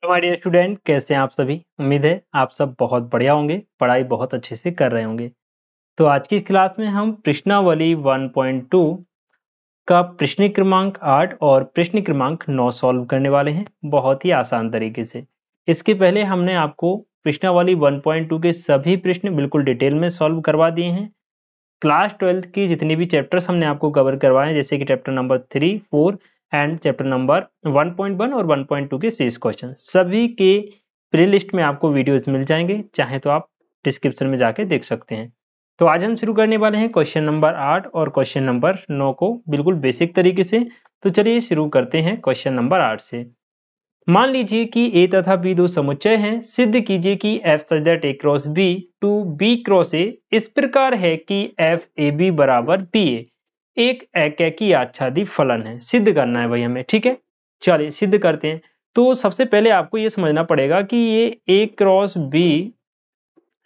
हमारे dear student, कैसे हैं आप सभी। उम्मीद है आप सब बहुत बढ़िया होंगे, पढ़ाई बहुत अच्छे से कर रहे होंगे। तो आज की इस क्लास में हम प्रश्नावली 1.2 का प्रश्न क्रमांक 8 और प्रश्न क्रमांक 9 सॉल्व करने वाले हैं बहुत ही आसान तरीके से। इसके पहले हमने आपको प्रश्नावली 1.2 के सभी प्रश्न बिल्कुल डिटेल में सॉल्व करवा दिए हैं। क्लास 12th की जितने भी चैप्टर्स हमने आपको कवर करवाए हैं, जैसे कि chapter number 3, 4 and chapter number 1.1 और 1.2 के शेष क्वेश्चन, सभी के प्लेलिस्ट में आपको वीडियोस मिल जाएंगे, चाहे तो आप डिस्क्रिप्शन में जाके देख सकते हैं। तो आज हम शुरू करने वाले हैं क्वेश्चन नंबर 8 और क्वेश्चन नंबर 9 को बिल्कुल बेसिक तरीके से। तो चलिए शुरू करते हैं क्वेश्चन नंबर 8 से। मान लीजिए कि A तथा B दो समुच्चय हैं। सिद्ध कीजिए कि F such that A cross B to B cross A इस प्रकार है कि FAB बराबर BA एक एकैकी आच्छादी फलन है। सिद्ध करना है भाई हमें, ठीक है। चलिए सिद्ध करते हैं। तो सबसे पहले आपको ये समझना पड़ेगा कि ये A क्रॉस B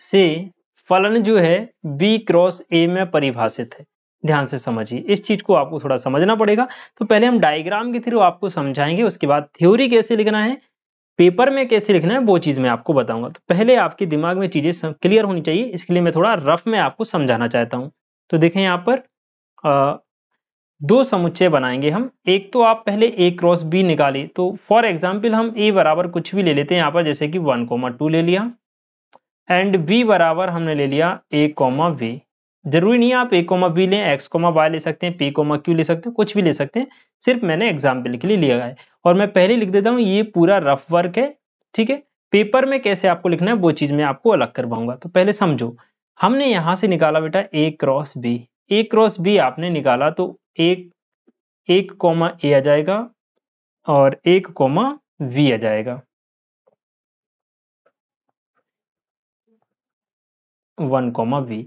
से फलन जो है B क्रॉस A में परिभाषित है। ध्यान से समझिए, इस चीज को आपको थोड़ा समझना पड़ेगा। तो पहले हम डायग्राम के थ्रू आपको समझाएंगे, उसके बाद थ्योरी कैसे लिखना है, पेपर में कैसे लिखना है, वो चीज मैं आपको बताऊंगा। तो पहले आपके दिमाग में चीजें क्लियर होनी चाहिए, इसके लिए मैं थोड़ा रफ में आपको समझाना चाहता हूं। तो देखें यहाँ पर दो समुच्चय बनाएंगे हम। एक तो आप पहले A क्रॉस B निकालिए। तो फॉर एग्जाम्पल हम A बराबर कुछ भी ले लेते हैं यहाँ पर, जैसे कि 1,2 ले लिया एंड B बराबर हमने ले लिया A, V। जरूरी नहीं है आप A, B लें, X, Y ले सकते हैं, P, Q ले सकते हैं, कुछ भी ले सकते हैं, सिर्फ मैंने एग्जाम्पल के लिए लिया है। और मैं पहले लिख देता हूँ, ये पूरा रफ वर्क है, ठीक है। पेपर में कैसे आपको लिखना है वो चीज मैं आपको अलग करवाऊंगा। तो पहले समझो, हमने यहां से निकाला बेटा A cross B। A cross B आपने निकाला तो एक A आ जाएगा और 1, V आ जाएगा। 1, V।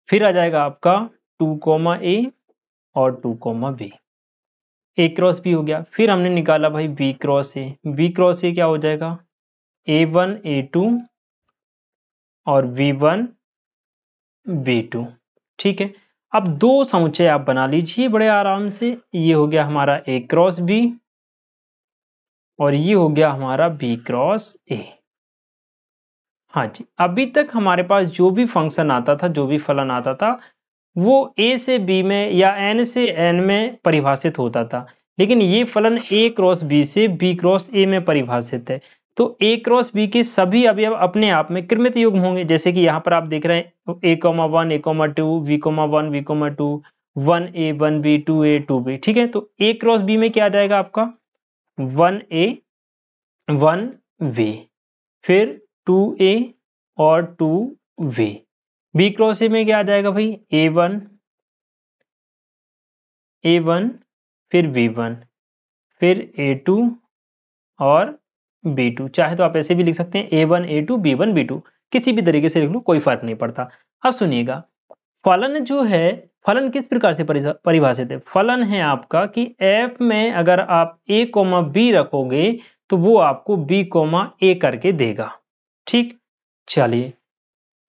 फिर आ जाएगा आपका 2, A और 2, B। A क्रॉस B हो गया। फिर हमने निकाला भाई B cross A। B cross A क्या हो जाएगा, A1, A2 और V1, V2, ठीक है। अब दो समुच्चय आप बना लीजिए बड़े आराम से। ये हो गया हमारा A क्रॉस B और ये हो गया हमारा B क्रॉस A। हाँ जी, अभी तक हमारे पास जो भी फंक्शन आता था, जो भी फलन आता था, वो A से B में या N से N में परिभाषित होता था। लेकिन ये फलन A क्रॉस B से B क्रॉस A में परिभाषित है। तो A क्रॉस B के सभी अवयव अपने आप में कृमित युग्म होंगे। जैसे कि यहाँ पर आप देख रहे हैं A,1, A,2, V,1, V,2, 1A, 1B, 2A, 2B, ठीक है। तो A क्रॉस B में क्या आ जाएगा आपका 1A, 1V, फिर 2A और 2V। B क्रॉस A में क्या आ जाएगा भाई A1, फिर V1, फिर A2 और B2। चाहे तो आप ऐसे भी लिख सकते हैं A1, A2, B1, B2, किसी भी तरीके से लिख लो, कोई फर्क नहीं पड़ता। अब सुनिएगा, फलन जो है, फलन किस प्रकार से परिभाषित है। फलन है आपका कि F में अगर आप A, B रखोगे तो वो आपको B, A करके देगा, ठीक। चलिए,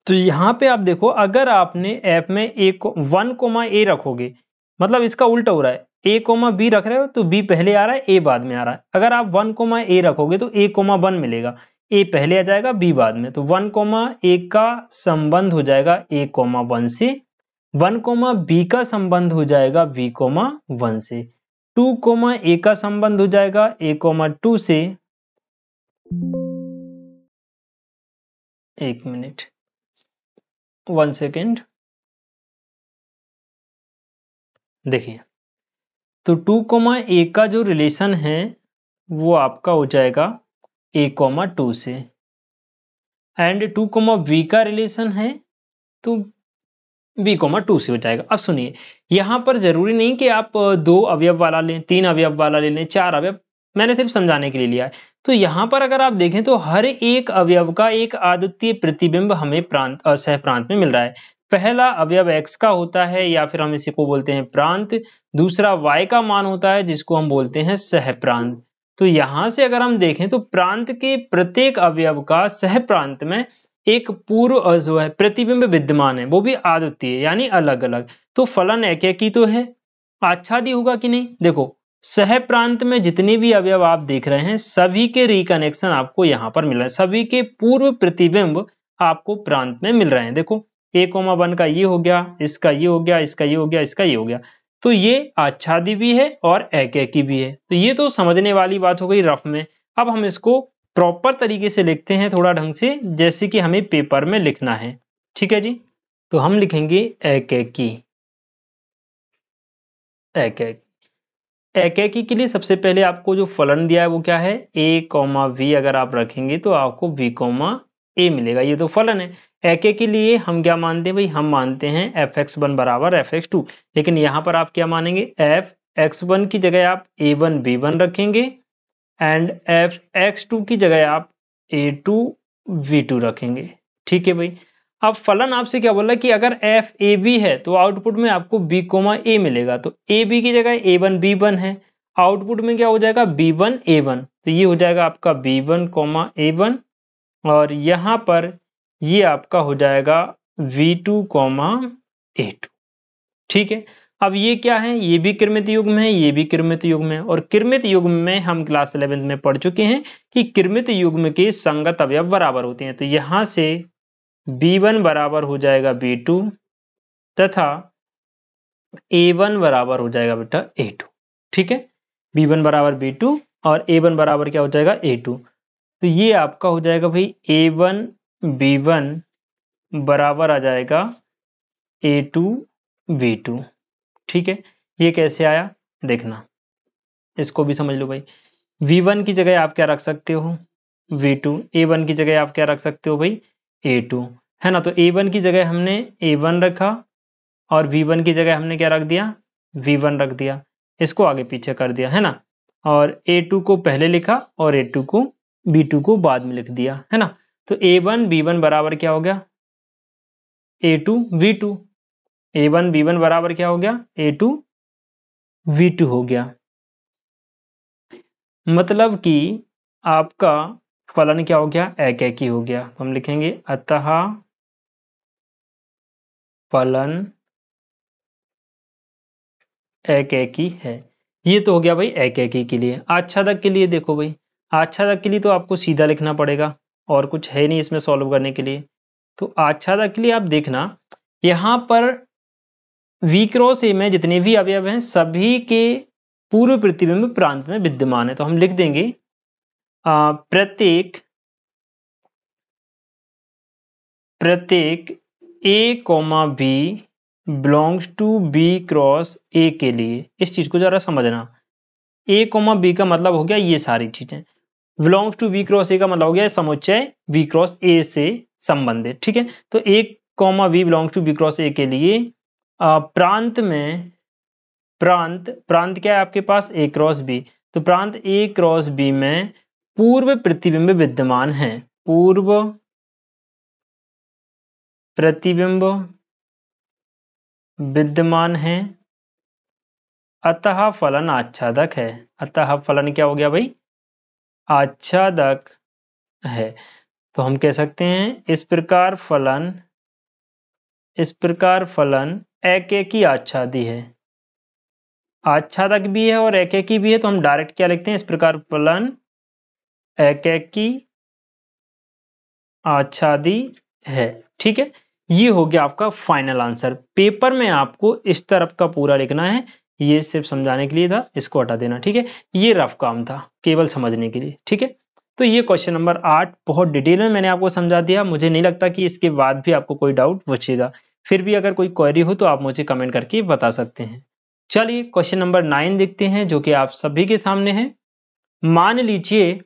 तो यहाँ पे आप देखो, अगर आपने F में 1, A रखोगे, मतलब इसका उल्टा हो रहा है। A, B रख रहे हो तो B पहले आ रहा है, A बाद में आ रहा है। अगर आप 1, A रखोगे तो A, 1 मिलेगा, A पहले आ जाएगा, B बाद में। तो 1, A का संबंध हो जाएगा A, 1 से। 1, B का संबंध हो जाएगा B, 1 से। 2, A का संबंध हो जाएगा A, 2 से। एक मिनट, 1 सेकेंड। देखिए, तो 2, A का जो रिलेशन है वो आपका हो जाएगा A, 2 से, एंड 2, V का रिलेशन है तो B, 2 से हो जाएगा। अब सुनिए, यहाँ पर जरूरी नहीं कि आप 2 अवयव वाला लें, 3 अवयव वाला ले लें, 4 अवयव, मैंने सिर्फ समझाने के लिए लिया है। तो यहाँ पर अगर आप देखें तो हर एक अवयव का एक अद्वितीय प्रतिबिंब हमें सहप्रांत में मिल रहा है। पहला अवयव X का होता है, या फिर हम इसी को बोलते हैं प्रांत। दूसरा Y का मान होता है, जिसको हम बोलते हैं सहप्रांत। तो यहां से अगर हम देखें तो प्रांत के प्रत्येक अवयव का सहप्रांत में एक पूर्व जो है प्रतिबिंब विद्यमान है, वो भी अद्वितीय यानी अलग अलग। तो फलन एकैकी तो है, आच्छादी होगा कि नहीं। देखो, सह प्रांत में जितने भी अवयव आप देख रहे हैं सभी के रिकनेक्शन आपको यहाँ पर मिल रहे हैं, सभी के पूर्व प्रतिबिंब आपको प्रांत में मिल रहे हैं। देखो A,1 का ये हो गया, इसका ये हो गया, इसका ये हो गया, इसका ये हो गया, तो ये आच्छादी भी है और एकैकी भी है। तो ये तो समझने वाली बात हो गई रफ में। अब हम इसको प्रॉपर तरीके से लिखते हैं थोड़ा ढंग से, जैसे कि हमें पेपर में लिखना है। ठीक है जी, तो हम लिखेंगे एकैकी। एकैकी के लिए सबसे पहले आपको जो फलन दिया है वो क्या है, A,V अगर आप रखेंगे तो आपको V,A मिलेगा, ये तो फलन है। एकैकी के लिए हम क्या मानते हैं भाई, हम मानते हैं fx1 बराबर fx2, लेकिन यहाँ पर आप क्या मानेंगे, fx1 की जगह आप A1 B1 रखेंगे एंड fx2 की जगह आप A2 V2 रखेंगे। ठीक है भाई, अब फलन आपसे क्या बोला कि अगर एफ ए बी है तो आउटपुट में आपको बी कोमा ए मिलेगा, तो ए बी की जगह A1 B1 है, आउटपुट में क्या हो जाएगा B1 A1, तो ये हो जाएगा आपका B1 A1 और यहाँ पर ये आपका हो जाएगा V2 A2। ठीक है, अब ये क्या है, ये भी कृमित युग्म है, ये भी कृमित युग्म है, और कृमित युग्म में हम क्लास 11 में पढ़ चुके हैं कि कृमित युग्म के संगत अवयव बराबर होते हैं। तो यहां से B1 बराबर हो जाएगा B2 तथा A1 बराबर हो जाएगा बेटा A2। ठीक है, B1 बराबर B2 और A1 बराबर क्या हो जाएगा A2, तो ये आपका हो जाएगा भाई A1 B1 बराबर आ जाएगा A2 B2। ठीक है, ये कैसे आया देखना, इसको भी समझ लो भाई। V1 की जगह आप क्या रख सकते हो V2, A1 की जगह आप क्या रख सकते हो भाई A2, है ना। तो A1 की जगह हमने A1 रखा और V1 की जगह हमने क्या रख दिया V1 रख दिया, इसको आगे पीछे कर दिया, है ना। और A2 को पहले लिखा और A2 को B2 को बाद में लिख दिया, है ना। तो A1 B1 बराबर क्या हो गया A2 V2, A1 B1 बराबर क्या हो गया A2 V2 हो गया। मतलब कि आपका फलन क्या हो गया एकैकी हो गया। तो हम लिखेंगे अतः फलन एकैकी है। ये तो हो गया भाई एकैकी के लिए। आच्छादक के लिए देखो भाई, आच्छादक के लिए तो आपको सीधा लिखना पड़ेगा और कुछ है नहीं इसमें सॉल्व करने के लिए। तो आच्छादक के लिए आप देखना यहाँ पर V क्रॉस A में जितने भी अवयव हैं सभी के पूर्व प्रतिबिंब प्रांत में विद्यमान है। तो हम लिख देंगे प्रत्येक A,B belongs to B cross A के लिए, इस चीज को जरा समझना। A,B का मतलब हो गया ये सारी चीजें, belongs to B cross A का मतलब हो गया समुच्चय B क्रॉस A से संबंधित। ठीक है, तो A,B belongs to B cross A के लिए प्रांत में प्रांत क्या है आपके पास A क्रॉस B, तो प्रांत A क्रॉस B में पूर्व प्रतिबिंब विद्यमान है, पूर्व प्रतिबिंब विद्यमान है, अतः फलन आच्छादक है। अतः फलन क्या हो गया भाई आच्छादक है। तो हम कह सकते हैं इस प्रकार फलन एकैकी आच्छादी है, आच्छादक भी है और एकैकी भी है। तो हम डायरेक्ट क्या लिखते हैं, इस प्रकार फलन एकैकी आच्छादी है। ठीक है, ये हो गया आपका फाइनल आंसर। पेपर में आपको इस तरफ का पूरा लिखना है, ये सिर्फ समझाने के लिए था, इसको हटा देना। ठीक है, ये रफ काम था केवल समझने के लिए। ठीक है, तो ये क्वेश्चन नंबर 8 बहुत डिटेल में मैंने आपको समझा दिया। मुझे नहीं लगता कि इसके बाद भी आपको कोई डाउट बचेगा। फिर भी अगर कोई क्वेरी हो तो आप मुझे कमेंट करके बता सकते हैं। चलिए क्वेश्चन नंबर 9 देखते हैं, जो कि आप सभी के सामने है। मान लीजिए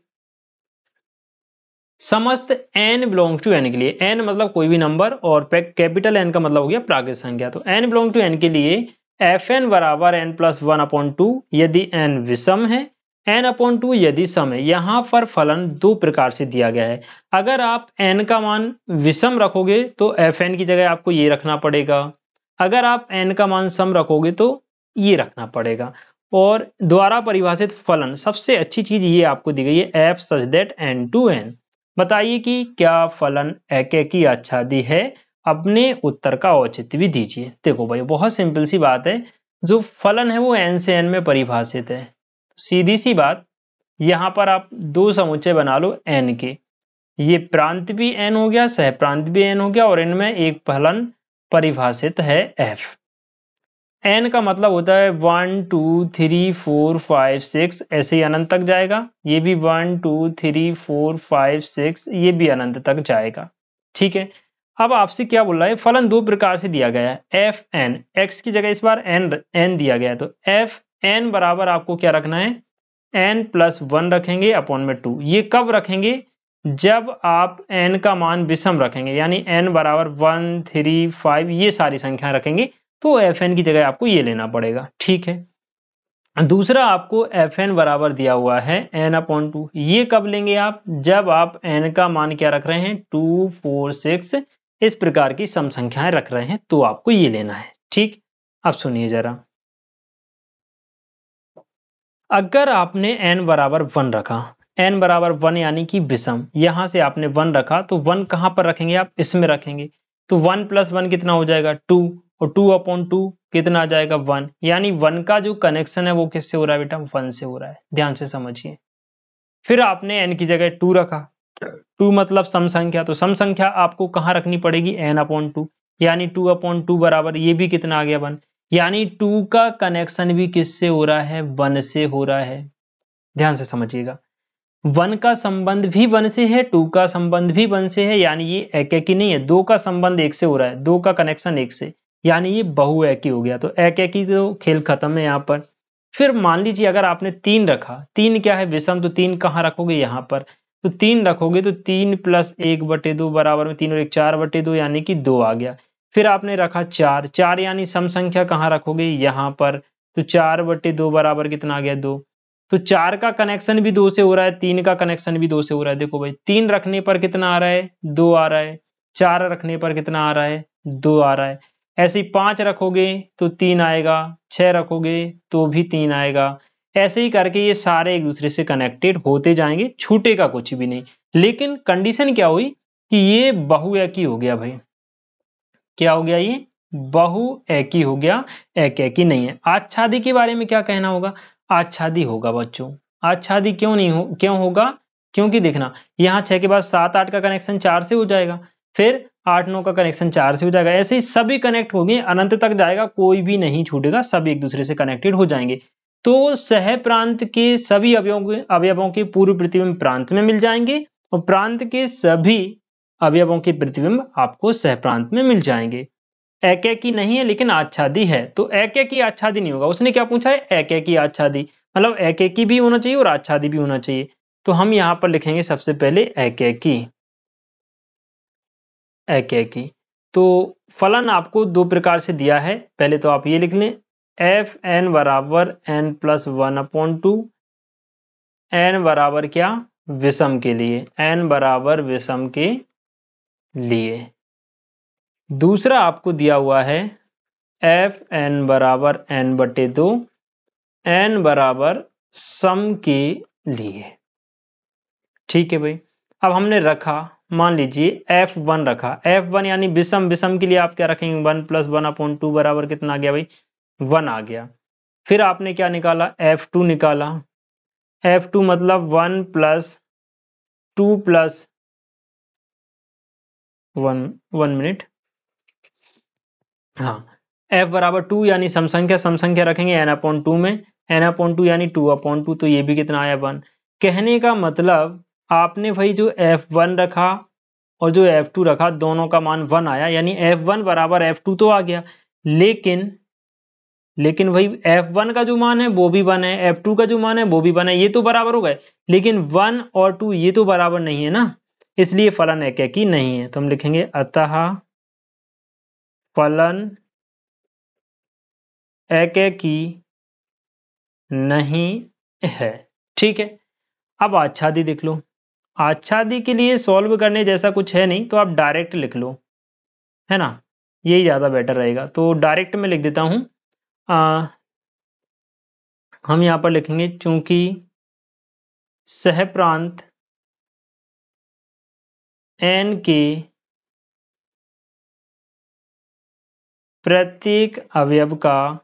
समस्त n बिलोंग टू n के लिए, n मतलब कोई भी नंबर और कैपिटल N का मतलब हो गया प्राकृत संख्या, तो n बिलोंग टू n के लिए fn बराबर n+1/2 यदि n विषम है, n/2 यदि सम है। यहाँ पर फलन दो प्रकार से दिया गया है। अगर आप n का मान विषम रखोगे तो fn की जगह आपको ये रखना पड़ेगा, अगर आप n का मान सम रखोगे तो ये रखना पड़ेगा। और द्वारा परिभाषित फलन सबसे अच्छी चीज ये आपको दी गई है f such that n to n। बताइए कि क्या फलन एकैकी आच्छादी है, अपने उत्तर का औचित्य भी दीजिए। देखो भाई बहुत सिंपल सी बात है, जो फलन है वो n से n में परिभाषित है, सीधी सी बात, यहां पर आप दो समुच्चय बना लो n के, ये प्रांत भी n हो गया, सह प्रांत भी n हो गया, और इनमें एक फलन परिभाषित है f। n का मतलब होता है 1 2 3 4 5 6, ऐसे ही अनंत तक जाएगा। ये भी 1 2 3 4 5 6, ये भी अनंत तक जाएगा। ठीक है, अब आपसे क्या बोल रहा है, फलन दो प्रकार से दिया गया है एफ एन, एक्स की जगह इस बार एन दिया गया है, तो एफ एन बराबर आपको क्या रखना है, n प्लस 1 रखेंगे अपॉन में 2। ये कब रखेंगे, जब आप n का मान विषम रखेंगे, यानी n बराबर 1 3 5 ये सारी संख्या रखेंगे, तो fn की जगह आपको ये लेना पड़ेगा। ठीक है, दूसरा आपको fn बराबर दिया हुआ है n अपॉन 2, ये कब लेंगे आप, जब आप n का मान क्या रख रहे हैं 2 4 6 इस प्रकार की सम संख्याएं रख रहे हैं, तो आपको ये लेना है। ठीक, अब सुनिए जरा, अगर आपने n बराबर 1 रखा, n बराबर 1 यानी कि विषम, यहां से आपने 1 रखा, तो 1 कहां पर रखेंगे आप, इसमें रखेंगे, तो 1 प्लस 1 कितना हो जाएगा 2, और 2 अपॉन 2 कितना आ जाएगा 1, यानी 1 का जो कनेक्शन है वो किससे हो रहा है बेटा, 1 से हो रहा है। ध्यान से समझिए, फिर आपने n की जगह 2 रखा, 2 मतलब सम संख्या, तो सम संख्या आपको कहां रखनी पड़ेगी, n अपॉन 2, यानी 2 अपॉन 2 बराबर ये भी कितना आ गया 1, यानी 2 का कनेक्शन भी किससे हो रहा है, 1 से हो रहा है। ध्यान से समझिएगा, 1 का संबंध भी 1 से है, 2 का संबंध भी 1 से है, यानी ये एक नहीं है, 2 का संबंध 1 से हो रहा है, 2 का कनेक्शन 1 से, यानी ये बहुएकी हो गया, तो एक तो खेल खत्म है यहाँ पर। फिर मान लीजिए अगर आपने 3 रखा, 3 क्या है विषम, तो 3 कहाँ रखोगे यहाँ पर, तो 3 रखोगे तो 3 प्लस 1/2 बराबर में 3 और 1 4/2, यानी कि 2 आ गया। फिर आपने रखा 4, 4 यानी सम संख्या कहाँ रखोगे यहाँ पर, तो 4/2 बराबर कितना आ गया 2, तो 4 का कनेक्शन भी 2 से हो रहा है, 3 का कनेक्शन भी 2 से हो रहा है। देखो भाई, 3 रखने पर कितना आ रहा है 2 आ रहा है, 4 रखने पर कितना आ रहा है 2 आ रहा है, ऐसे ही 5 रखोगे तो 3 आएगा, 6 रखोगे तो भी 3 आएगा, ऐसे ही करके ये सारे एक दूसरे से कनेक्टेड होते जाएंगे, छूटेगा कुछ भी नहीं। लेकिन कंडीशन क्या हुई कि ये बहुएकी हो गया भाई, क्या हो गया, ये बहुएकी हो गया, एक एकी नहीं है। आच्छादी के बारे में क्या कहना होगा, आच्छादी होगा बच्चों, आच्छादी क्यों नहीं हो, क्यों होगा, क्योंकि देखना यहाँ 6 के बाद 7 8 का कनेक्शन 4 से हो जाएगा, फिर 8 9 का कनेक्शन 4 से हो जाएगा, ऐसे ही सभी कनेक्ट होंगे, अनंत तक जाएगा, कोई भी नहीं छूटेगा, सब एक दूसरे से कनेक्टेड हो जाएंगे। तो सह प्रांत के सभी अवयवों के पूर्व प्रतिबिंब प्रांत में मिल जाएंगे, और प्रांत के सभी अवयवों के प्रतिबिंब आपको सह प्रांत में मिल जाएंगे। एक की नहीं है लेकिन आच्छादी है, तो एक की आच्छादी नहीं होगा, उसने क्या पूछा है एक की आच्छादी, मतलब एक की भी होना चाहिए और आच्छादी भी होना चाहिए। तो हम यहां पर लिखेंगे सबसे पहले एक की। तो फलन आपको दो प्रकार से दिया है, पहले तो आप ये लिख लें, एफ एन बराबर n प्लस 1 अपॉन 2, एन बराबर क्या, विषम के लिए, n बराबर विषम के लिए। दूसरा आपको दिया हुआ है एफ एन बराबर n/2, n बराबर सम के लिए। ठीक है भाई, अब हमने रखा, मान लीजिए f1 रखा, f1 यानी विषम, विषम के लिए आप क्या रखेंगे 1 प्लस 1 अपॉन 2 बराबर कितना आ गया भाई 1 आ गया। फिर आपने क्या निकाला, f2 निकाला, f2 मतलब 1 प्लस 2 प्लस 1 मिनट, हाँ, f बराबर 2 यानी सम संख्या रखेंगे n अपॉन 2 में, n अपॉन 2 यानी 2 अपॉन 2, तो ये भी कितना आया 1। कहने का मतलब आपने भाई जो f1 रखा और जो f2 रखा, दोनों का मान 1 आया, यानी f1 बराबर f2 तो आ गया, लेकिन भाई f1 का जो मान है वो भी 1 है, f2 का जो मान है वो भी 1 है, ये तो बराबर हो गए, लेकिन 1 और 2 ये तो बराबर नहीं है ना, इसलिए फलन एकेकी नहीं है। तो हम लिखेंगे अतः फलन एकेकी नहीं है। ठीक है, अब आच्छादी देख लो, आच्छादी के लिए सॉल्व करने जैसा कुछ है नहीं, तो आप डायरेक्ट लिख लो, है ना, यही ज्यादा बेटर रहेगा। तो डायरेक्ट में लिख देता हूं, हम यहां पर लिखेंगे चूंकि सहप्रांत n के प्रत्येक अवयव का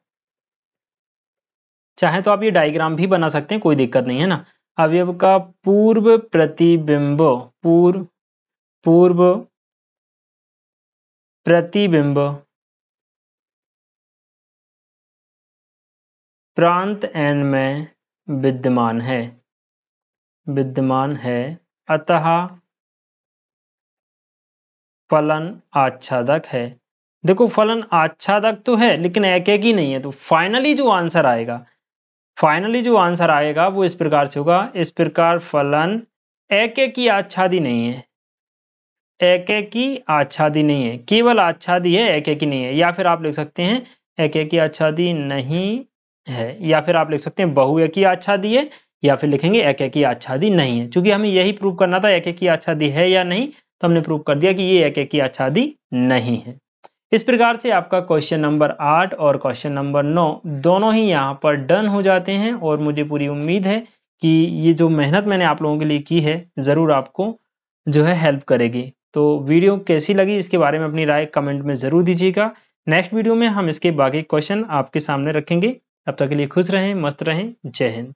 चाहे तो आप ये डायग्राम भी बना सकते हैं, कोई दिक्कत नहीं है ना। अवयव का पूर्व प्रतिबिंब, पूर्व प्रतिबिंब प्रांत n में विद्यमान है, अतः फलन आच्छादक है। देखो फलन आच्छादक तो है लेकिन एक ही नहीं है, तो फाइनली जो आंसर आएगा वो इस प्रकार से होगा, इस प्रकार फलन एक की आच्छादी नहीं है, एक की आच्छादी नहीं है, केवल आच्छादी है, एक की नहीं है। या फिर आप लिख सकते हैं एक की आच्छादी नहीं है, या फिर आप लिख सकते हैं बहु की आच्छादी है, या फिर लिखेंगे एक की आच्छादी नहीं है। क्योंकि हमें यही प्रूव करना था एक की आच्छादी है या नहीं, तो हमने प्रूव कर दिया कि ये एक की आच्छादी नहीं है। इस प्रकार से आपका क्वेश्चन नंबर 8 और क्वेश्चन नंबर 9 दोनों ही यहाँ पर डन हो जाते हैं। और मुझे पूरी उम्मीद है कि ये जो मेहनत मैंने आप लोगों के लिए की है ज़रूर आपको जो है हेल्प करेगी। तो वीडियो कैसी लगी इसके बारे में अपनी राय कमेंट में ज़रूर दीजिएगा। नेक्स्ट वीडियो में हम इसके बाकी क्वेश्चन आपके सामने रखेंगे। तब तक के लिए खुश रहें, मस्त रहें। जय हिंद।